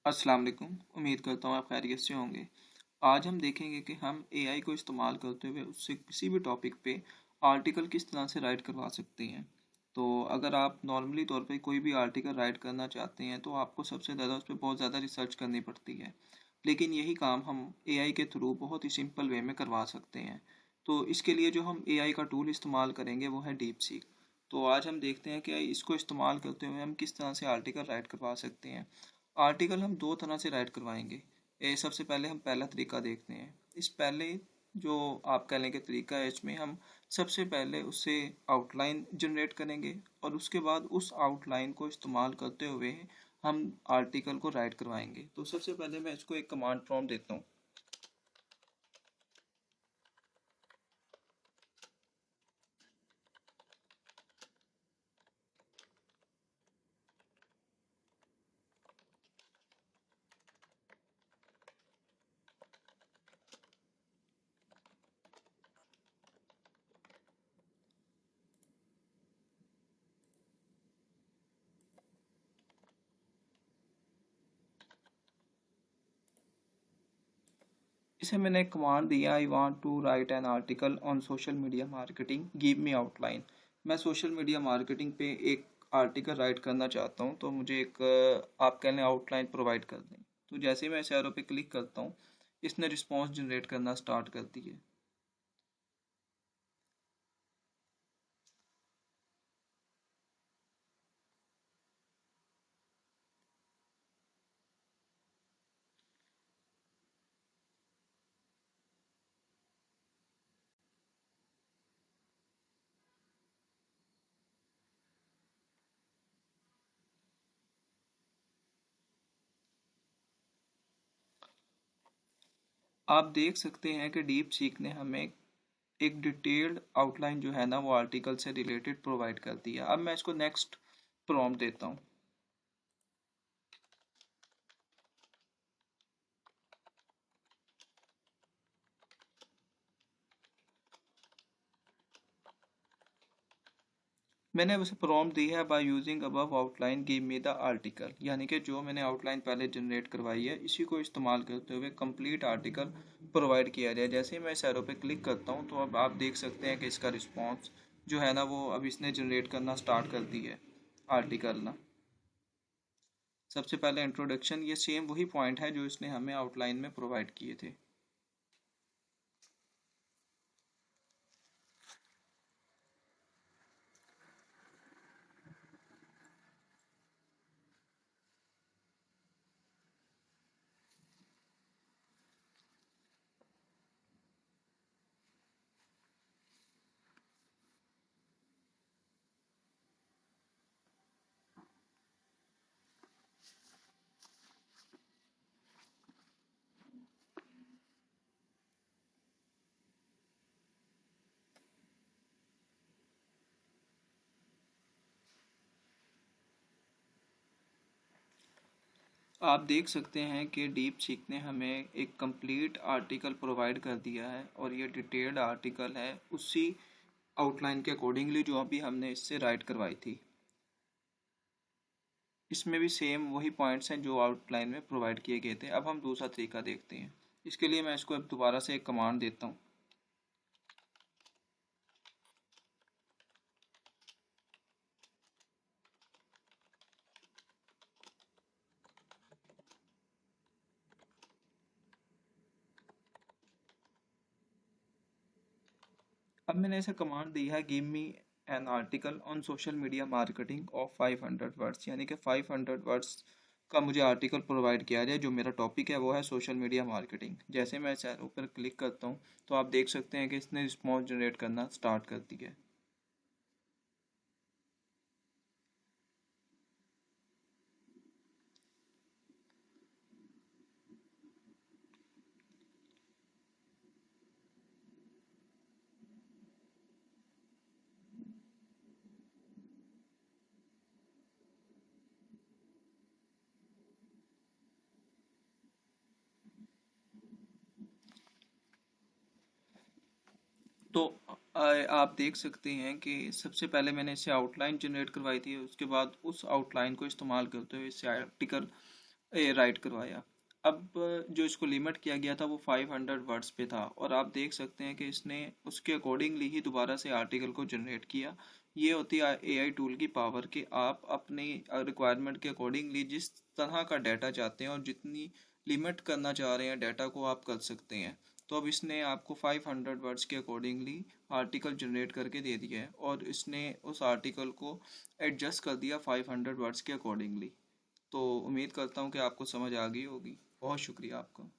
अस्सलाम वालेकुम। उम्मीद करता हूँ आप खैरियत से होंगे। आज हम देखेंगे कि हम एआई को इस्तेमाल करते हुए उससे किसी भी टॉपिक पे आर्टिकल किस तरह से राइट करवा सकते हैं। तो अगर आप नॉर्मली तौर पे कोई भी आर्टिकल राइट करना चाहते हैं तो आपको सबसे ज़्यादा उस पर बहुत ज़्यादा रिसर्च करनी पड़ती है। लेकिन यही काम हम एआई के थ्रू बहुत ही सिंपल वे में करवा सकते हैं। तो इसके लिए जो हम एआई का टूल इस्तेमाल करेंगे वो है डीप सीक। तो आज हम देखते हैं कि इसको इस्तेमाल करते हुए हम किस तरह से आर्टिकल राइट करवा सकते हैं। आर्टिकल हम दो तरह से राइट करवाएंगे। सबसे पहले हम पहला तरीका देखते हैं। इस पहले जो आप कह लेंगे तरीका है, इसमें हम सबसे पहले उससे आउटलाइन जनरेट करेंगे और उसके बाद उस आउटलाइन को इस्तेमाल करते हुए हम आर्टिकल को राइट करवाएंगे। तो सबसे पहले मैं इसको एक कमांड प्रॉम्प्ट देता हूँ। इसे मैंने एक कमांड दिया, I want to write an article on social media marketing, give me outline. मैं सोशल मीडिया मार्केटिंग पे एक आर्टिकल राइट करना चाहता हूँ, तो मुझे एक आप कह लें आउटलाइन प्रोवाइड कर दें। तो जैसे ही मैं इस एरो पे क्लिक करता हूँ, इसने रिस्पॉन्स जनरेट करना स्टार्ट कर दी है। आप देख सकते हैं कि डीप सीक ने हमें एक डिटेल्ड आउटलाइन जो है ना वो आर्टिकल से रिलेटेड प्रोवाइड कर दिया। अब मैं इसको नेक्स्ट प्रॉम्प्ट देता हूँ। मैंने उसे प्रॉम्प्ट दी है, by using above outline give me the article, यानी कि जो मैंने आउटलाइन पहले जनरेट करवाई है इसी को इस्तेमाल करते हुए कंप्लीट आर्टिकल प्रोवाइड किया जाए। जैसे ही मैं इस एरो पे क्लिक करता हूँ तो अब आप देख सकते हैं कि इसका रिस्पॉन्स जो है ना वो अब इसने जनरेट करना स्टार्ट कर दी है आर्टिकल ना। सबसे पहले इंट्रोडक्शन, ये सेम वही पॉइंट है जो इसने हमें आउटलाइन में प्रोवाइड किए थे। आप देख सकते हैं कि डीप सीक ने हमें एक कंप्लीट आर्टिकल प्रोवाइड कर दिया है और ये डिटेल्ड आर्टिकल है उसी आउटलाइन के अकॉर्डिंगली जो अभी हमने इससे राइट करवाई थी। इसमें भी सेम वही पॉइंट्स हैं जो आउटलाइन में प्रोवाइड किए गए थे। अब हम दूसरा तरीका देखते हैं। इसके लिए मैं इसको अब दोबारा से एक कमांड देता हूँ। अब मैंने इसे कमांड दी है, give me N article on social media marketing of 500 words, यानी कि 500 वर्ड्स का मुझे आर्टिकल प्रोवाइड किया जाए। जो मेरा टॉपिक है वो है सोशल मीडिया मार्केटिंग। जैसे मैं इस ऊपर क्लिक करता हूँ तो आप देख सकते हैं कि इसने रिस्पॉन्स जनरेट करना स्टार्ट कर दिया है। तो आप देख सकते हैं कि सबसे पहले मैंने इसे आउटलाइन जनरेट करवाई थी, उसके बाद उस आउटलाइन को इस्तेमाल करते हुए इसे आर्टिकल राइट करवाया। अब जो इसको लिमिट किया गया था वो 500 वर्ड्स पे था, और आप देख सकते हैं कि इसने उसके अकॉर्डिंगली ही दोबारा से आर्टिकल को जनरेट किया। ये होती है एआई टूल की पावर कि आप अपनी रिक्वायरमेंट के अकॉर्डिंगली जिस तरह का डाटा चाहते हैं और जितनी लिमिट करना चाह रहे हैं डाटा को, आप कर सकते हैं। तो अब इसने आपको 500 वर्ड्स के अकॉर्डिंगली आर्टिकल जनरेट करके दे दिया है, और इसने उस आर्टिकल को एडजस्ट कर दिया 500 वर्ड्स के अकॉर्डिंगली। तो उम्मीद करता हूँ कि आपको समझ आ गई होगी। बहुत शुक्रिया आपका।